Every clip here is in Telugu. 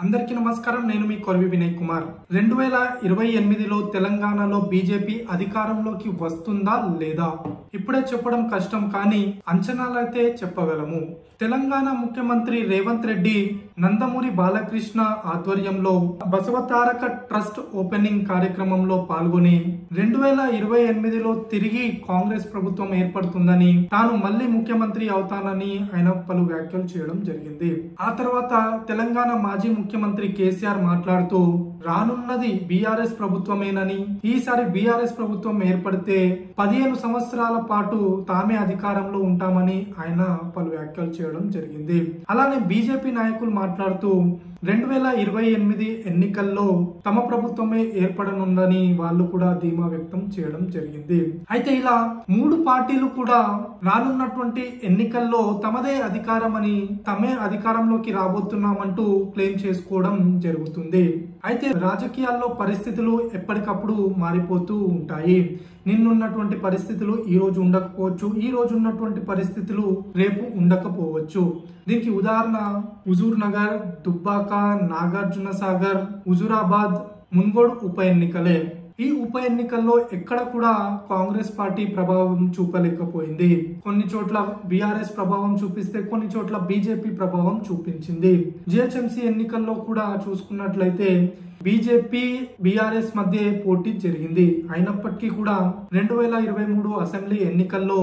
అందరికీ నమస్కారం. నేను మీ కొరవి వినయ్ కుమార్. 2028లో తెలంగాణలో బీజేపీ అధికారంలోకి వస్తుందా లేదా ఇప్పుడే చెప్పడం కష్టం, కానీ అంచనాలైతే చెప్పగలము. తెలంగాణ ముఖ్యమంత్రి రేవంత్ రెడ్డి నందమూరి బాలకృష్ణ ఆధ్వర్యంలో బసవతారక ట్రస్ట్ ఓపెనింగ్ కార్యక్రమంలో పాల్గొని 2028లో తిరిగి కాంగ్రెస్ ప్రభుత్వం ఏర్పడుతుందని, తాను మళ్లీ ముఖ్యమంత్రి అవుతానని ఆయన పలు వ్యాఖ్యలు చేయడం జరిగింది. ఆ తర్వాత తెలంగాణ మాజీ ముఖ్యమంత్రి కేసీఆర్ మాట్లాడుతూ రానున్నది బీఆర్ఎస్ ప్రభుత్వమేనని, ఈసారి బీఆర్ఎస్ ప్రభుత్వం ఏర్పడితే 15 సంవత్సరాల పాటు తామే అధికారంలో ఉంటామని ఆయన పలు వ్యాఖ్యలు చేయడం జరిగింది. అలానే బీజేపీ నాయకులు మాట్లాడుతూ 2028 ఎన్నికల్లో తమ ప్రభుత్వమే ఏర్పడనుందని వాళ్ళు కూడా ధీమా వ్యక్తం చేయడం జరిగింది. అయితే ఇలా మూడు పార్టీలు కూడా రానున్నటువంటి ఎన్నికల్లో తమదే అధికారం అని, తమే అధికారంలోకి రాబోతున్నామంటూ క్లెయిమ్ చేసుకోవడం జరుగుతుంది. అయితే రాజకీయాల్లో పరిస్థితులు ఎప్పటికప్పుడు మారిపోతూ ఉంటాయి. నిన్నున్నటువంటి పరిస్థితులు ఈ రోజు ఉండకపోవచ్చు, ఈ రోజు ఉన్నటువంటి పరిస్థితులు రేపు ఉండకపోవచ్చు. దీనికి ఉదాహరణ హుజూర్ నగర్, దుబ్బాక, నాగార్జున సాగర్, హుజూరాబాద్, మున్గోడు ఉప ఎన్నికలే. ఈ ఉప ఎన్నికల్లో ఎక్కడ కూడా కాంగ్రెస్ పార్టీ ప్రభావం చూపలేకపోయింది. కొన్ని చోట్ల బీఆర్ఎస్ ప్రభావం చూపిస్తే కొన్ని చోట్ల బీజేపీ ప్రభావం చూపించింది. జిహెచ్ఎంసీ ఎన్నికల్లో కూడా చూసుకున్నట్లయితే బీజేపీ బీఆర్ఎస్ మధ్య పోటీ జరిగింది. అయినప్పటికీ కూడా 2023 అసెంబ్లీ ఎన్నికల్లో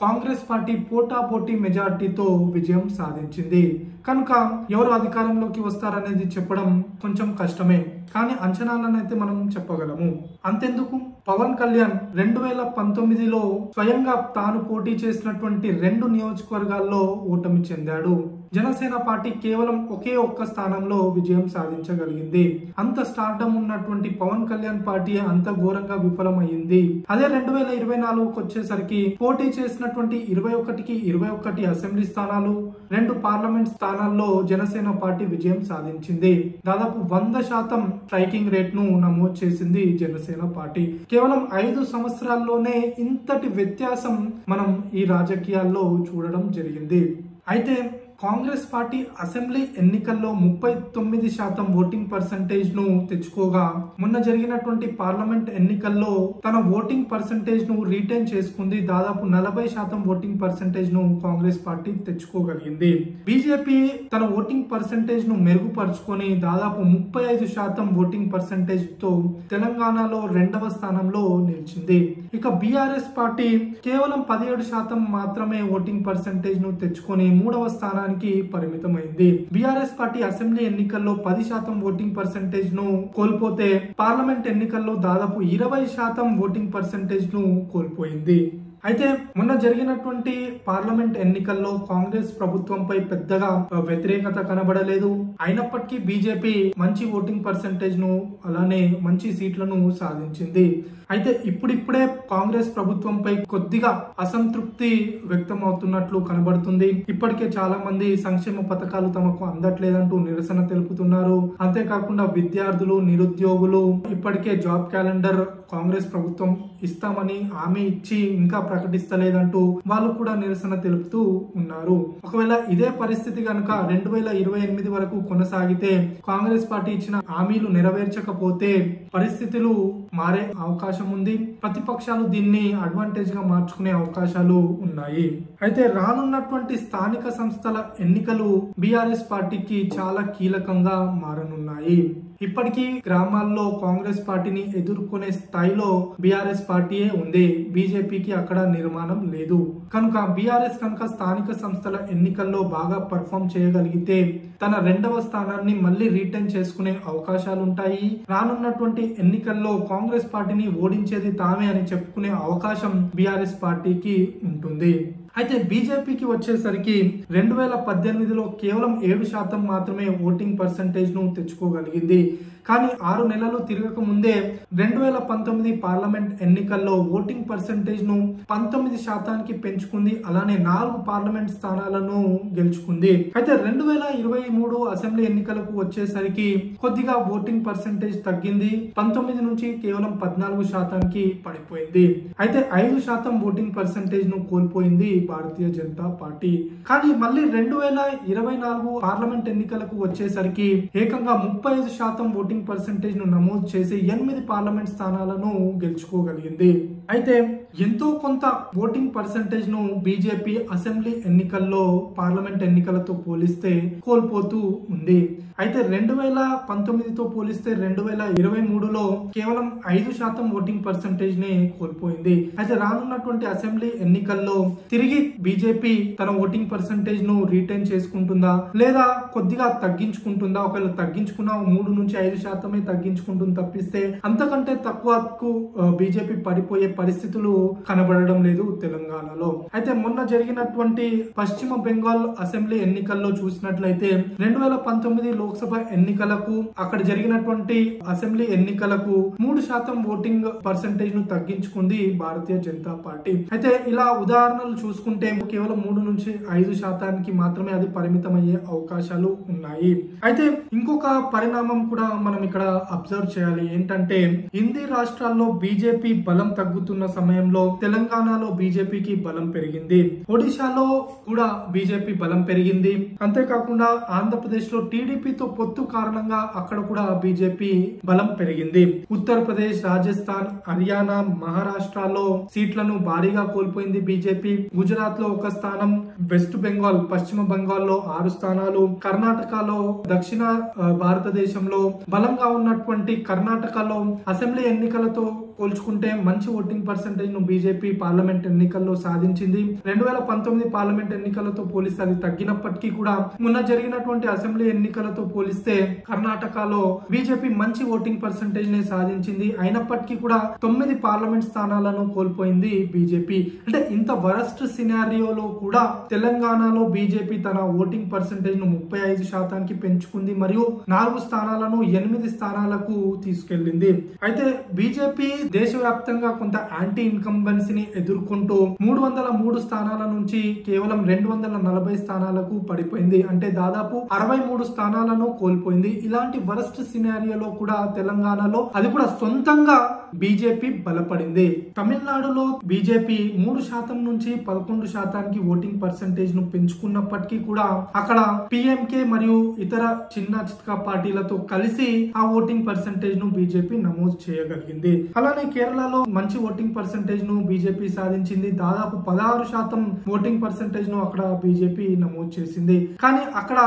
కాంగ్రెస్ పార్టీ పోటాపోటీ మెజార్టీతో విజయం సాధించింది. కనుక ఎవరు అధికారంలోకి వస్తారనేది చెప్పడం కొంచెం కష్టమే, కానీ అంచనాలను అయితే మనం చెప్పగలము. అంతెందుకు, పవన్ కళ్యాణ్ 2019లో స్వయంగా తాను పోటీ చేసినటువంటి 2 నియోజకవర్గాల్లో ఓటమి చెందాడు. జనసేన పార్టీ కేవలం ఒకే ఒక్క స్థానంలో విజయం సాధించగలిగింది. అంత స్టార్డమ్ ఉన్నటువంటి పవన్ కళ్యాణ్ పార్టీ అంత ఘోరంగా విఫలమైంది. అదే 2024కు వచ్చేసరికి పోటీ చేసినటువంటి 21కి 21 అసెంబ్లీ స్థానాలు, 2 పార్లమెంట్ స్థానాల్లో జనసేన పార్టీ విజయం సాధించింది. దాదాపు 100% స్ట్రైకింగ్ రేట్ ను నమోదు చేసింది జనసేన పార్టీ. కేవలం 5 సంవత్సరాల్లోనే ఇంతటి వ్యత్యాసం మనం ఈ రాజకీయాల్లో చూడడం జరిగింది. అయితే కాంగ్రెస్ పార్టీ అసెంబ్లీ ఎన్నికల్లో 39% ఓటింగ్ పర్సంటేజ్ ను తెచ్చుకోగా, మొన్న జరిగినటువంటి పార్లమెంట్ ఎన్నికల్లో తన ఓటింగ్ పర్సంటేజ్ ను రీటైన్ చేసుకుంది. దాదాపు 40% ఓటింగ్ పర్సంటేజ్ ను కాంగ్రెస్ పార్టీ తెచ్చుకోగలిగింది. బీజేపీ తన ఓటింగ్ పర్సంటేజ్ ను మెరుగుపరుచుకొని దాదాపు 35% ఓటింగ్ పర్సంటేజ్ తో తెలంగాణలో 2వ స్థానంలో నిలిచింది. ఇక బీఆర్ఎస్ పార్టీ కేవలం 17% మాత్రమే ఓటింగ్ పర్సంటేజ్ ను తెచ్చుకొని 3వ స్థానానికి పరిమితమైంది. బీఆర్ఎస్ పార్టీ అసెంబ్లీ ఎన్నికల్లో 10% ఓటింగ్ పర్సంటేజ్ ను కోల్పోతే, పార్లమెంట్ ఎన్నికల్లో దాదాపు 20% ఓటింగ్ పర్సంటేజ్ ను కోల్పోయింది. అయితే మొన్న జరిగినటువంటి పార్లమెంట్ ఎన్నికల్లో కాంగ్రెస్ ప్రభుత్వంపై పెద్దగా వ్యతిరేకత కనబడలేదు. అయినప్పటికీ బీజేపీ మంచి ఓటింగ్ పర్సంటేజ్ ను, అలానే మంచి సీట్లను సాధించింది. అయితే ఇప్పుడిప్పుడే కాంగ్రెస్ ప్రభుత్వంపై కొద్దిగా అసంతృప్తి వ్యక్తం అవుతున్నట్లు కనబడుతుంది. ఇప్పటికే చాలా మంది సంక్షేమ పథకాలు తమకు అందట్లేదంటూ నిరసన తెలుపుతున్నారు. అంతేకాకుండా విద్యార్థులు, నిరుద్యోగులు ఇప్పటికే జాబ్ క్యాలెండర్ కాంగ్రెస్ ప్రభుత్వం ఇస్తామని హామీ ఇచ్చి ఇంకా ప్రకటిస్తలేదంటూ వాళ్ళు కూడా నిరసన తెలుపుతూ ఉన్నారు. ఒకవేళ ఇదే పరిస్థితి కనుక 2028 వరకు కొనసాగితే, కాంగ్రెస్ పార్టీ ఇచ్చిన హామీలు నెరవేర్చకపోతే పరిస్థితులు మారే అవకాశం ఉంది. ప్రతిపక్షాలు దీన్ని అడ్వాంటేజ్ గా మార్చుకునే అవకాశాలు ఉన్నాయి. అయితే రానున్నటువంటి స్థానిక సంస్థల ఎన్నికలు బీఆర్ఎస్ పార్టీకి చాలా కీలకంగా మారనున్నాయి. ఇప్పటికీ గ్రామాల్లో కాంగ్రెస్ పార్టీని ఎదుర్కొనే స్థాయిలో బీఆర్ఎస్ పార్టీయే ఉంది. బీజేపీకి అక్కడ నిర్మాణం లేదు. కనుక బీఆర్ఎస్ కనుక స్థానిక సంస్థల ఎన్నికల్లో బాగా పర్ఫామ్ చేయగలిగితే తన 2వ స్థానాన్ని మళ్లీ రీటైన్ చేసుకునే అవకాశాలు ఉంటాయి. రానున్నటువంటి ఎన్నికల్లో కాంగ్రెస్ పార్టీని ఓడించేది తామే అని చెప్పుకునే అవకాశం బీఆర్ఎస్ పార్టీకి ఉంటుంది. అయితే బీజేపీకి వచ్చేసరికి 2018లో కేవలం 7% మాత్రమే ఓటింగ్ పర్సంటేజ్ ను తెచ్చుకోగలిగింది. కానీ 6 నెలలు తిరగక ముందే 2019 పార్లమెంట్ ఎన్నికల్లో ఓటింగ్ పర్సెంటేజ్ ను 19% పెంచుకుంది. అలానే 4 పార్లమెంట్ స్థానాలను గెలుచుకుంది. అయితే 2023 అసెంబ్లీ ఎన్నికలకు వచ్చేసరికి కొద్దిగా ఓటింగ్ పర్సెంటేజ్ తగ్గింది. 19 నుంచి కేవలం 14% పడిపోయింది. అయితే 5% ఓటింగ్ పర్సెంటేజ్ ను కోల్పోయింది భారతీయ జనతా పార్టీ. కానీ మళ్ళీ 2024 పార్లమెంట్ ఎన్నికలకు వచ్చేసరికి ఏకంగా 35% ఓటింగ్ పర్సెంటేజ్ ను నమోదు చేసి 8 పార్లమెంట్ స్థానాలను గెలుచుకోగలిగింది. అయితే ఎంతో కొంత ఓటింగ్ పర్సెంటేజ్ ను బీజేపీ అసెంబ్లీ ఎన్నికల్లో పార్లమెంట్ ఎన్నికలతో పోలిస్తే కోల్పోతూ ఉంది. అయితే 2019తో పోలిస్తే 2023లో కేవలం 5% ఓటింగ్ పర్సెంటేజ్ ని కోల్పోయింది. అయితే రానున్నటువంటి అసెంబ్లీ ఎన్నికల్లో తిరిగి బీజేపీ తన ఓటింగ్ పర్సెంటేజ్ ను రీటైన్ చేసుకుంటుందా లేదా కొద్దిగా తగ్గించుకుంటుందా? ఒకవేళ తగ్గించుకున్న 3 నుంచి 5% తగ్గించుకుంటుంది తప్పిస్తే అంతకంటే తక్కువకు బీజేపీ పడిపోయే పరిస్థితులు కనబడడం లేదు తెలంగాణలో. అయితే మొన్న జరిగినటువంటి పశ్చిమ బెంగాల్ అసెంబ్లీ ఎన్నికల్లో చూసినట్లయితే 2019 లోక్సభ ఎన్నికలకు అక్కడ జరిగినటువంటి అసెంబ్లీ ఎన్నికలకు 3% ఓటింగ్ పర్సెంటేజ్ ను తగ్గించుకుంది భారతీయ జనతా పార్టీ. అయితే ఇలా ఉదాహరణలు చూసుకుంటే కేవలం 3 నుంచి 5% మాత్రమే అది పరిమితమయ్యే అవకాశాలు ఉన్నాయి. అయితే ఇంకొక పరిణామం కూడా మనం ఇక్కడ అబ్జర్వ్ చేయాలి. ఏంటంటే హిందీ రాష్ట్రాల్లో బీజేపీ బలం తగ్గుతున్న సమయంలో తెలంగాణలో బీజేపీకి బలం పెరిగింది. ఒడిశాలో కూడా బీజేపీ బలం పెరిగింది. అంతేకాకుండా ఆంధ్రప్రదేశ్ లో టీడీపీతో పొత్తు కారణంగా అక్కడ కూడా బీజేపీ బలం పెరిగింది. ఉత్తరప్రదేశ్, రాజస్థాన్, హర్యానా, మహారాష్ట్రలో సీట్లను భారీగా కోల్పోయింది బీజేపీ. గుజరాత్ లో 1 స్థానం, వెస్ట్ బెంగాల్, పశ్చిమ బెంగాల్లో 6 స్థానాలు, కర్ణాటకలో, దక్షిణ భారతదేశంలో బలంగా ఉన్నటువంటి కర్ణాటకలో అసెంబ్లీ ఎన్నికలతో పోల్చుకుంటే మంచి ఓటింగ్ పర్సెంటేజ్ ను బీజేపీ పార్లమెంట్ ఎన్నికల్లో సాధించింది. 2019 పార్లమెంట్ ఎన్నికలతో పోలిస్తే అది తగ్గినప్పటికీ కూడా మొన్న జరిగినటువంటి అసెంబ్లీ ఎన్నికలతో పోలిస్తే కర్ణాటకలో బీజేపీ మంచి ఓటింగ్ పర్సెంటేజ్ ని సాధించింది. అయినప్పటికీ కూడా 9 పార్లమెంట్ స్థానాలను కోల్పోయింది బీజేపీ. అంటే ఇంత వరస్ట్ సినారియోలో కూడా తెలంగాణలో బీజేపీ తన ఓటింగ్ పర్సెంటేజ్ ను 35% పెంచుకుంది మరియు 4 స్థానాలను 8 స్థానాలకు తీసుకెళ్లింది. అయితే బీజేపీ దేశవ్యాప్తంగా కొంత యాంటీ ఇన్కంబెన్సీని ఎదుర్కొంటూ 303 స్థానాల నుంచి కేవలం 240 స్థానాలకు పడిపోయింది. అంటే దాదాపు 63 స్థానాలను కోల్పోయింది. ఇలాంటి వరస్ట్ సినారియోలో కూడా తెలంగాణలో అది కూడా సొంతంగా బీజేపీ బలపడింది. తమిళనాడులో బీజేపీ 3% నుంచి 11% ఓటింగ్ పర్సెంటేజ్ ను పెంచుకున్నప్పటికీ కూడా అక్కడ పిఎంకే మరియు ఇతర చిన్న చిత్కా పార్టీలతో కలిసి ఆ ఓటింగ్ పర్సెంటేజ్ ను బీజేపీ నమోదు చేయగలిగింది. అలానే కేరళలో మంచి ఓటింగ్ పర్సెంటేజ్ ను బీజేపీ సాధించింది. దాదాపు 16% ఓటింగ్ పర్సెంటేజ్ ను అక్కడ బీజేపీ నమోదు చేసింది. కానీ అక్కడ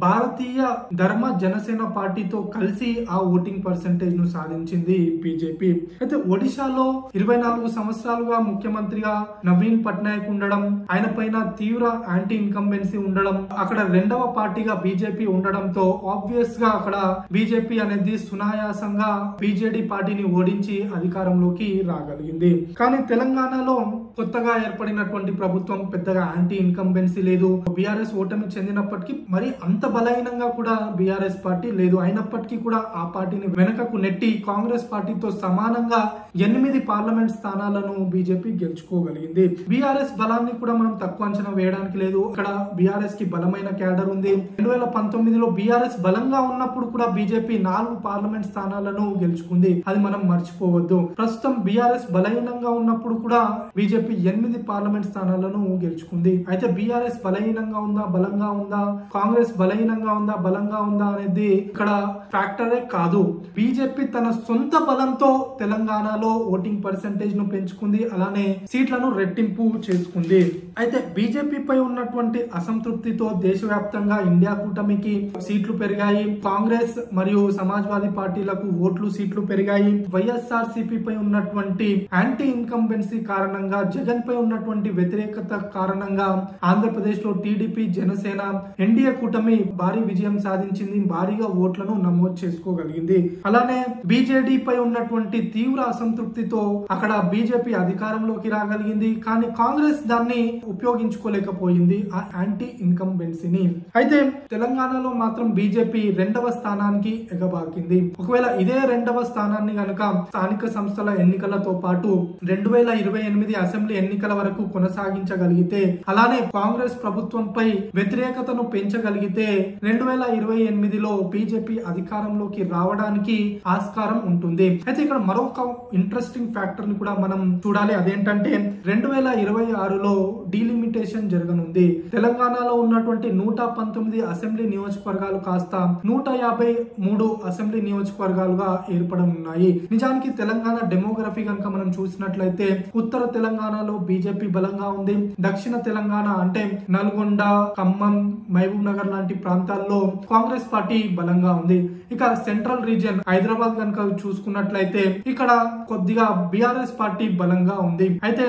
భారతీయ ధర్మ జనసేన పార్టీతో కలిసి ఆ ఓటింగ్ పర్సెంటేజ్ ను సాధించింది బీజేపీ. అయితే ఒడిశాలో 24 సంవత్సరాలుగా ముఖ్యమంత్రిగా నవీన్ పట్నాయక్ ఉండడం, ఆయన పైన తీవ్ర యాంటీ ఇన్కంబెన్సీ ఉండడం, అక్కడ రెండవ పార్టీగా బీజేపీ ఉండడంతో ఆబ్వియస్ గా అక్కడ బీజేపీ అనేది సునాయాసంగా బీజేడీ పార్టీని ఓడించి అధికారంలోకి రాగలిగింది. కానీ తెలంగాణలో కొత్తగా ఏర్పడినటువంటి ప్రభుత్వం పెద్దగా యాంటీ ఇన్కంబెన్సీ లేదు. బీఆర్ఎస్ ఓటమి చెందినప్పటికీ మరి అంత బలహీనంగా కూడా బీఆర్ఎస్ పార్టీ లేదు. అయినప్పటికీ కూడా ఆ పార్టీని వెనుకకు నెట్టి కాంగ్రెస్ పార్టీతో సమానంగా 8 పార్లమెంట్ స్థానాలను బీజేపీ గెలుచుకోగలిగింది. బీఆర్ఎస్ బలాన్ని కూడా మనం తక్కువ అంచనా వేయడానికి లేదు. ఇక్కడ బీఆర్ఎస్ కి బలమైన క్యాడర్ ఉంది. 2019లో బీఆర్ఎస్ బలంగా ఉన్నప్పుడు కూడా బీజేపీ 4 పార్లమెంట్ స్థానాలను గెలుచుకుంది. అది మనం మర్చిపోవద్దు. ప్రస్తుతం బీఆర్ఎస్ బలహీనంగా ఉన్నప్పుడు కూడా బీజేపీ 8 పార్లమెంట్ స్థానాలను గెలుచుకుంది. అయితే బీఆర్ఎస్ బలహీనంగా ఉందా, బలంగా ఉందా, కాంగ్రెస్ బలహీనంగా ఉందా, బలంగా ఉందా అనేది ఇక్కడ ఫ్యాక్టరే కాదు. బీజేపీ తన సొంత బలంతో తెలంగాణలో ఓటింగ్ పర్సెంటేజ్ ను పెంచుకుంది. అలానే సీట్లను రెట్టింపు చేసుకుంది. అయితే బీజేపీ పై ఉన్నటువంటి అసంతృప్తితో దేశవ్యాప్తంగా ఇండియా కూటమికి సీట్లు పెరిగాయి. కాంగ్రెస్ మరియు సమాజ్వాదీ పార్టీలకు సీట్లు పెరిగాయి. వైఎస్ఆర్సీపీ పై ఉన్నటువంటి యాంటీ ఇన్కంబెన్సీ కారణంగా జగన్ పై ఉన్నటువంటి వ్యతిరేకత కారణంగా ఆంధ్రప్రదేశ్ లో టీడీపీ జనసేన ఎన్డీఏ కూటమి భారీ విజయం సాధించింది, భారీగా ఓట్లను నమోదు చేసుకోగలిగింది. అలానే బీజేడీ పై ఉన్నటువంటి తీవ్ర అసంతృప్తితో అక్కడ బీజేపీ అధికారంలోకి రాగలిగింది. కానీ కాంగ్రెస్ దాన్ని ఉపయోగించుకోలేకపోయింది, ఆ యాంటీ ఇన్కంబెన్సీని. అయితే తెలంగాణలో మాత్రం బీజేపీ 2వ స్థానానికి ఎగబాకింది. ఒకవేళ ఇదే 2వ స్థానాన్ని గనక స్థానిక సంస్థల ఎన్నికలతో పాటు 2028 అసెంబ్లీ ఎన్నికల వరకు కొనసాగించగలిగితే, అలానే కాంగ్రెస్ ప్రభుత్వంపై వ్యతిరేకతను పెంచగలిగితే 2028లో బీజేపీ అధికారంలోకి రావడానికి ఆస్కారం ఉంటుంది. అయితే ఇక్కడ మరొక ఇంట్రెస్టింగ్ ఫ్యాక్టర్ ని కూడా మనం చూడాలి. అదేంటంటే 2026లో డీలిమిటేషన్ జరగనుంది. తెలంగాణలో ఉన్నటువంటి 119 అసెంబ్లీ నియోజకవర్గాలు కాస్త 153 అసెంబ్లీ నియోజకవర్గాలుగా ఏర్పడనున్నాయి. నిజానికి తెలంగాణ డెమోగ్రఫీ కనుక మనం చూసినట్లయితే ఉత్తర తెలంగాణలో బీజేపీ బలంగా ఉంది. దక్షిణ తెలంగాణ అంటే నల్గొండ, ఖమ్మం, మహబూబ్ నగర్ లాంటి ప్రాంతాల్లో కాంగ్రెస్ పార్టీ బలంగా ఉంది. ఇక సెంట్రల్ రీజియన్ హైదరాబాద్ కనుక చూసుకున్నట్లయితే ఇక్కడ కొద్దిగా బీఆర్ఎస్ పార్టీ బలంగా ఉంది. అయితే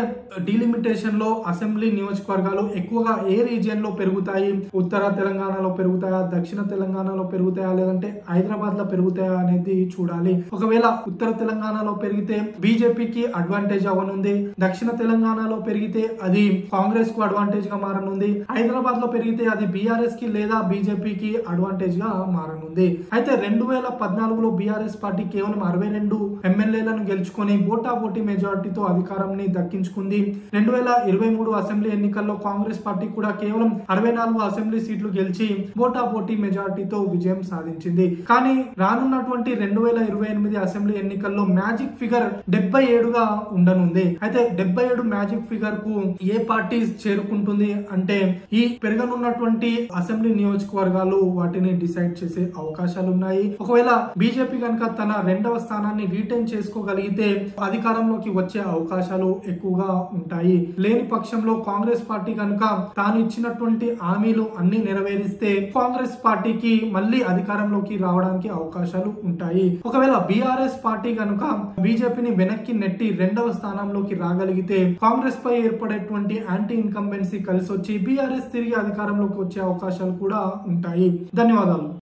డీలిమిటేషన్ లో అసెంబ్లీ నియోజకవర్గాలు ఎక్కువగా ఏ రీజియన్ లో పెరుగుతాయి? ఉత్తర తెలంగాణలో పెరుగుతాయా, దక్షిణ తెలంగాణలో పెరుగుతాయా, లేదంటే హైదరాబాద్ లో పెరుగుతాయా అనేది చూడాలి. ఒకవేళ ఉత్తర తెలంగాణలో పెరిగితే బీజేపీకి అడ్వాంటేజ్ అవనుంది. దక్షిణ తెలంగాణలో పెరిగితే అది కాంగ్రెస్ కు అడ్వాంటేజ్ గా మారనుంది. హైదరాబాద్ లో పెరిగితే అది బీఆర్ఎస్ కి లేదా బీజేపీకి అడ్వాంటేజ్ గా మారనుంది. అయితే 2014లో బీఆర్ఎస్ పార్టీ కేవలం 62 ఎమ్మెల్యేలను గెలుచుకొని బోటాబోటీ మెజారిటీతో అధికారాన్ని దక్కించుకుంది. 2023 అసెంబ్లీ ఎన్నికల్లో కాంగ్రెస్ పార్టీ కూడా కేవలం 64 అసెంబ్లీ సీట్లు గెలిచి బోటాబోటీ మెజారిటీతో విజయం సాధించింది. కానీ రానున్నటువంటి 2028 అసెంబ్లీ ఎన్నికల్లో మ్యాజిక్ ఫిగర్ 77గా ఉండనుంది. అయితే 77 మ్యాజిక్ ఫిగర్ కు ఏ పార్టీ చేరుకుంటుంది అంటే ఈ పెరగనున్నటువంటి అసెంబ్లీ నియోజకవర్గాలు వాటిని డిసైడ్ చేసే అవకాశాలు ఉన్నాయి. ఒకవేళ బీజేపీ కనుక తన 2వ స్థానాన్ని రీటైన్ చేసుకోగలిగితే అధికారంలోకి వచ్చే అవకాశాలు ఎక్కువగా ఉంటాయి. లేని పక్షంలో కాంగ్రెస్ పార్టీ కనుక తాను ఇచ్చినటువంటి హామీలు అన్ని నెరవేరిస్తే కాంగ్రెస్ పార్టీకి మళ్ళీ అధికారంలోకి రావడానికి అవకాశాలు ఉంటాయి. ఒకవేళ బీఆర్ఎస్ పార్టీ కనుక బీజేపీని వెనక్కి నెట్టి 2వ స్థానంలోకి రాగలిగితే కాంగ్రెస్ పై ఏర్పడేటువంటి యాంటీ ఇన్కంబెన్సీ కలిసి వచ్చి బీఆర్ఎస్ తిరిగి అధికారంలోకి వచ్చే అవకాశాలు కూడా ఉంటాయి. ధన్యవాదాలు.